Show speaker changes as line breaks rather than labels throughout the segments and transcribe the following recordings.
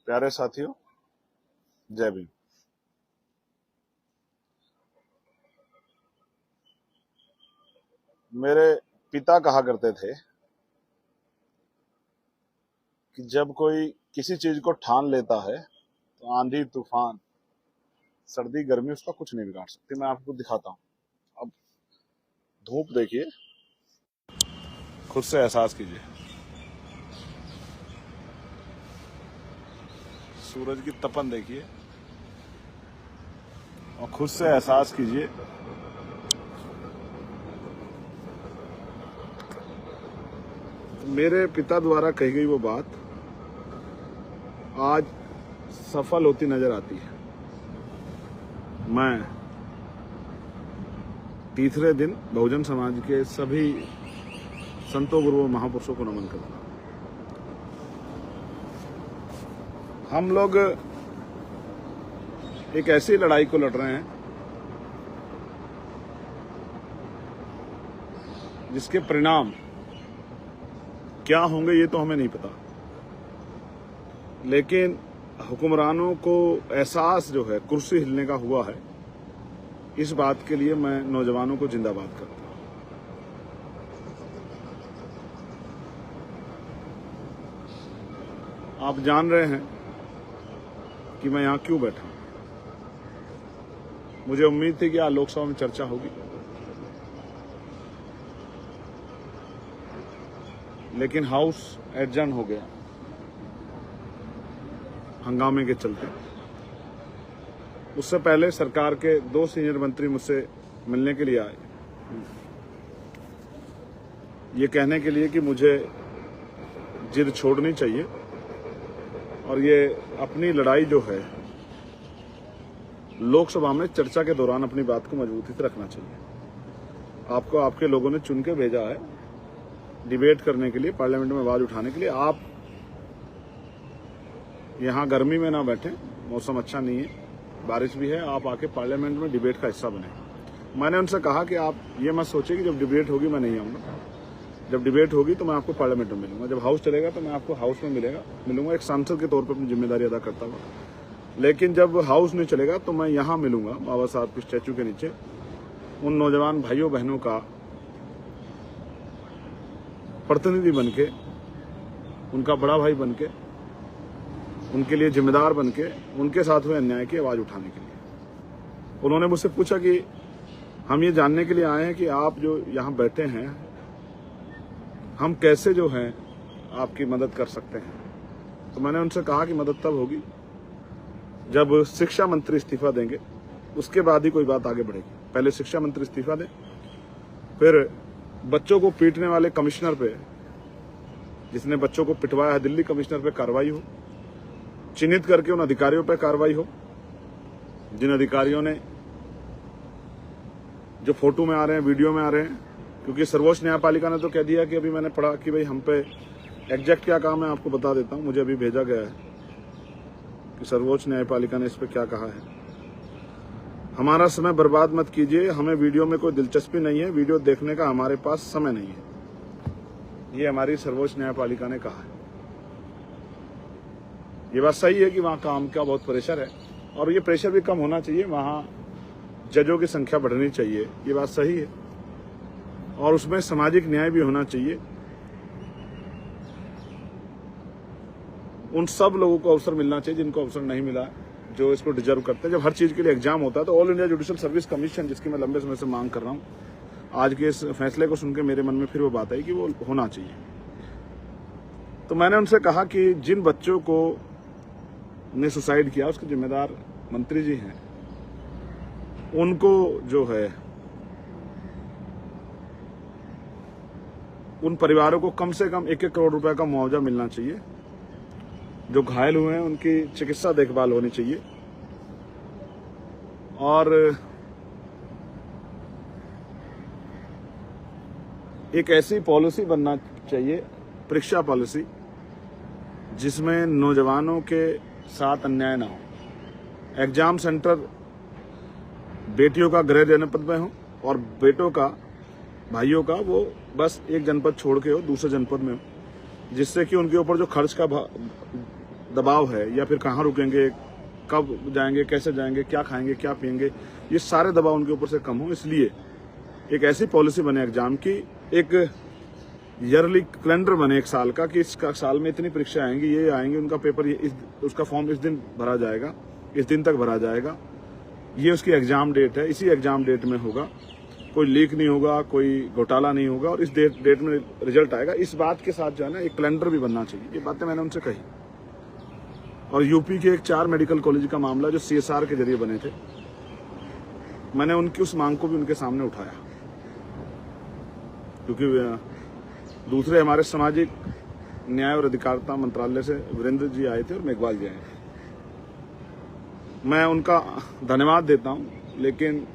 प्यारे साथियों, जय भीम। मेरे पिता कहा करते थे कि जब कोई किसी चीज को ठान लेता है तो आंधी तूफान सर्दी गर्मी उसका कुछ नहीं बिगाड़ सकती। मैं आपको दिखाता हूं। अब धूप देखिए, खुद से एहसास कीजिए। सूरज की तपन देखिए और खुद से एहसास कीजिए मेरे पिता द्वारा कही गई वो बात आज सफल होती नजर आती है। मैं तीसरे दिन बहुजन समाज के सभी संतों गुरुओं महापुरुषों को नमन करता हूं। हम लोग एक ऐसी लड़ाई को लड़ रहे हैं जिसके परिणाम क्या होंगे ये तो हमें नहीं पता, लेकिन हुक्मरानों को एहसास जो है कुर्सी हिलने का हुआ है, इस बात के लिए मैं नौजवानों को जिंदाबाद करता हूं। आप जान रहे हैं कि मैं यहां क्यों बैठा हूं। मुझे उम्मीद थी कि आज लोकसभा में चर्चा होगी, लेकिन हाउस एडजर्न हो गया हंगामे के चलते। उससे पहले सरकार के 2 सीनियर मंत्री मुझसे मिलने के लिए आए, ये कहने के लिए कि मुझे जिद छोड़नी चाहिए और ये अपनी लड़ाई जो है लोकसभा में चर्चा के दौरान अपनी बात को मजबूती से रखना चाहिए। आपको आपके लोगों ने चुन के भेजा है डिबेट करने के लिए, पार्लियामेंट में आवाज उठाने के लिए। आप यहां गर्मी में ना बैठें, मौसम अच्छा नहीं है, बारिश भी है, आप आके पार्लियामेंट में डिबेट का हिस्सा बने। मैंने उनसे कहा कि आप ये मत सोचिए कि जब डिबेट होगी मैं नहीं आऊंगा। जब डिबेट होगी तो मैं आपको पार्लियामेंट में मिलूंगा, जब हाउस चलेगा तो मैं आपको हाउस में मिलूंगा एक सांसद के तौर पर अपनी जिम्मेदारी अदा करता हुआ। लेकिन जब हाउस नहीं चलेगा तो मैं यहां मिलूंगा बाबा साहब के स्टैचू के नीचे, उन नौजवान भाइयों बहनों का प्रतिनिधि बनके, उनका बड़ा भाई बनके, उनके लिए जिम्मेदार बनके, उनके साथ हुए अन्याय की आवाज उठाने के लिए। उन्होंने मुझसे पूछा कि हम ये जानने के लिए आए हैं कि आप जो यहाँ बैठे हैं, हम कैसे जो है आपकी मदद कर सकते हैं। तो मैंने उनसे कहा कि मदद तब होगी जब शिक्षा मंत्री इस्तीफा देंगे, उसके बाद ही कोई बात आगे बढ़ेगी। पहले शिक्षा मंत्री इस्तीफा दें, फिर बच्चों को पीटने वाले कमिश्नर पे, जिसने बच्चों को पिटवाया है, दिल्ली कमिश्नर पे कार्रवाई हो, चिन्हित करके उन अधिकारियों पे कार्रवाई हो जिन अधिकारियों ने, जो फोटो में आ रहे हैं, वीडियो में आ रहे हैं। क्योंकि सर्वोच्च न्यायपालिका ने तो कह दिया कि अभी मैंने पढ़ा कि भाई हम पे एग्जैक्ट क्या कहा, मैं आपको बता देता हूं। मुझे अभी भेजा गया है कि सर्वोच्च न्यायपालिका ने इस पे क्या कहा है। हमारा समय बर्बाद मत कीजिए, हमें वीडियो में कोई दिलचस्पी नहीं है, वीडियो देखने का हमारे पास समय नहीं है, ये हमारी सर्वोच्च न्यायपालिका ने कहा है। ये बात सही है कि वहां काम का बहुत प्रेशर है और ये प्रेशर भी कम होना चाहिए, वहां जजों की संख्या बढ़नी चाहिए, ये बात सही है, और उसमें सामाजिक न्याय भी होना चाहिए। उन सब लोगों को अवसर मिलना चाहिए जिनको अवसर नहीं मिला, जो इसको डिजर्व करते हैं। जब हर चीज के लिए एग्जाम होता है तो all India judicial service commission, जिसकी मैं लंबे समय से मांग कर रहा हूं, आज के इस फैसले को सुनकर मेरे मन में फिर वो बात आई कि वो होना चाहिए। तो मैंने उनसे कहा कि जिन बच्चों को ने सुसाइड किया उसके जिम्मेदार मंत्री जी हैं, उनको जो है, उन परिवारों को कम से कम 1-1 करोड़ रुपए का मुआवजा मिलना चाहिए। जो घायल हुए हैं उनकी चिकित्सा देखभाल होनी चाहिए और एक ऐसी पॉलिसी बनना चाहिए, परीक्षा पॉलिसी, जिसमें नौजवानों के साथ अन्याय ना हो। एग्जाम सेंटर बेटियों का गृह जनपद में हो और बेटों का, भाइयों का, वो बस एक जनपद छोड़ के हो, दूसरे जनपद में हो, जिससे कि उनके ऊपर जो खर्च का दबाव है या फिर कहाँ रुकेंगे, कब जाएंगे, कैसे जाएंगे, क्या खाएंगे, क्या पिएंगे, ये सारे दबाव उनके ऊपर से कम हो, इसलिए एक ऐसी पॉलिसी बने एग्जाम की, एक ईयरली कैलेंडर बने 1 साल का कि इस साल में इतनी परीक्षा आएंगी, ये आएंगे, उनका पेपर उसका फॉर्म इस दिन भरा जाएगा, इस दिन तक भरा जाएगा, ये उसकी एग्जाम डेट है, इसी एग्जाम डेट में होगा, कोई लीक नहीं होगा, कोई घोटाला नहीं होगा और इस डेट में रिजल्ट आएगा। इस बात के साथ जो है ना एक कैलेंडर भी बनना चाहिए। ये बातें मैंने उनसे कही। और यूपी के 4 मेडिकल कॉलेज का मामला जो CSR के जरिए बने थे, मैंने उनकी उस मांग को भी उनके सामने उठाया, क्योंकि दूसरे हमारे सामाजिक न्याय और अधिकारिता मंत्रालय से वीरेंद्र जी आए थे और मेघवाल जी आए थे। मैं उनका धन्यवाद देता हूं, लेकिन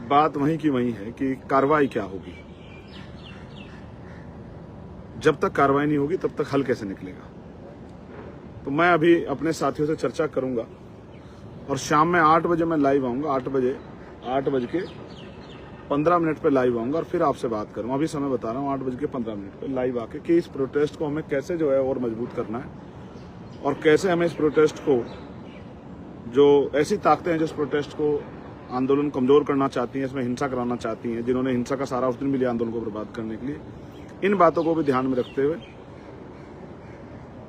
बात वहीं की वहीं है कि कार्रवाई क्या होगी। जब तक कार्रवाई नहीं होगी तब तक हल कैसे निकलेगा। तो मैं अभी अपने साथियों से चर्चा करूंगा और शाम में 8 बजे मैं लाइव आऊंगा। 8:15 पे लाइव आऊंगा और फिर आपसे बात करूंगा। अभी समय बता रहा हूं, 8:15 पे लाइव आके कि इस प्रोटेस्ट को हमें कैसे जो है और मजबूत करना है और कैसे हमें इस प्रोटेस्ट को, जो ऐसी ताकतें हैं जो इस प्रोटेस्ट को आंदोलन कमजोर करना चाहती हैं, इसमें हिंसा कराना चाहती हैं, जिन्होंने हिंसा का सारा उस दिन भी लिया आंदोलन को बर्बाद करने के लिए, इन बातों को भी ध्यान में रखते हुए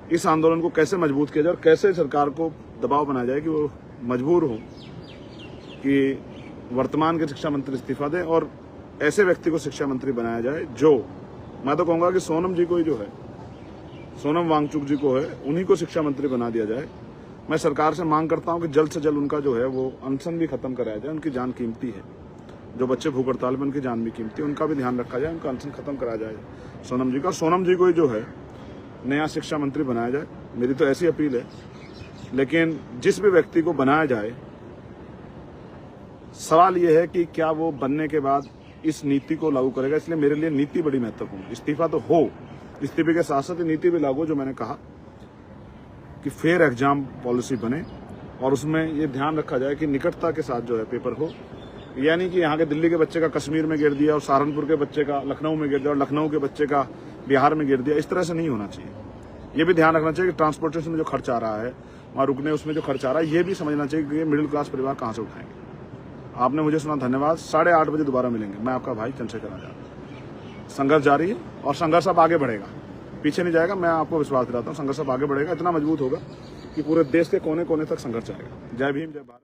इस आंदोलन को कैसे मजबूत किया जाए और कैसे सरकार को दबाव बनाया जाए कि वो मजबूर हो कि वर्तमान के शिक्षा मंत्री इस्तीफा दें और ऐसे व्यक्ति को शिक्षा मंत्री बनाया जाए जो, मैं तो कहूंगा कि सोनम जी को ही जो है, सोनम वांगचुक जी को है, उन्हीं को शिक्षा मंत्री बना दिया जाए। मैं सरकार से मांग करता हूं कि जल्द से जल्द उनका जो है वो अनशन भी खत्म कराया जाए। उनकी जान कीमती है, जो बच्चे भूख हड़ताल में, उनकी जान भी कीमती है, उनका भी ध्यान रखा जाए, उनका अनशन खत्म कराया जाए सोनम जी का। सोनम जी को ही जो है नया शिक्षा मंत्री बनाया जाए, मेरी तो ऐसी अपील है। लेकिन जिस भी व्यक्ति को बनाया जाए, सवाल यह है कि क्या वो बनने के बाद इस नीति को लागू करेगा। इसलिए मेरे लिए नीति बड़ी महत्वपूर्ण है। इस्तीफा तो हो, इस्तीफे के साथ साथ नीति भी लागू, जो मैंने कहा कि फेयर एग्जाम पॉलिसी बने और उसमें ये ध्यान रखा जाए कि निकटता के साथ जो है पेपर हो, यानी कि यहाँ के दिल्ली के बच्चे का कश्मीर में गिर दिया और सहारनपुर के बच्चे का लखनऊ में गिर दिया और लखनऊ के बच्चे का बिहार में गिर दिया। इस तरह से नहीं होना चाहिए। ये भी ध्यान रखना चाहिए कि ट्रांसपोर्टेशन में जो खर्च आ रहा है, वहाँ रुकने उसमें जो खर्च आ रहा है, ये भी समझना चाहिए कि मिडिल क्लास परिवार कहाँ से उठाएंगे। आपने मुझे सुना, धन्यवाद। 8:30 बजे दोबारा मिलेंगे। मैं आपका भाई चंद्रशेखर आजाद। संघर्ष जारी है और संघर्ष अब आगे बढ़ेगा, पीछे नहीं जाएगा। मैं आपको विश्वास दिलाता हूँ, संघर्ष अब आगे बढ़ेगा, इतना मजबूत होगा कि पूरे देश के कोने कोने तक संघर्ष जाएगा। जय भीम, जय भारत।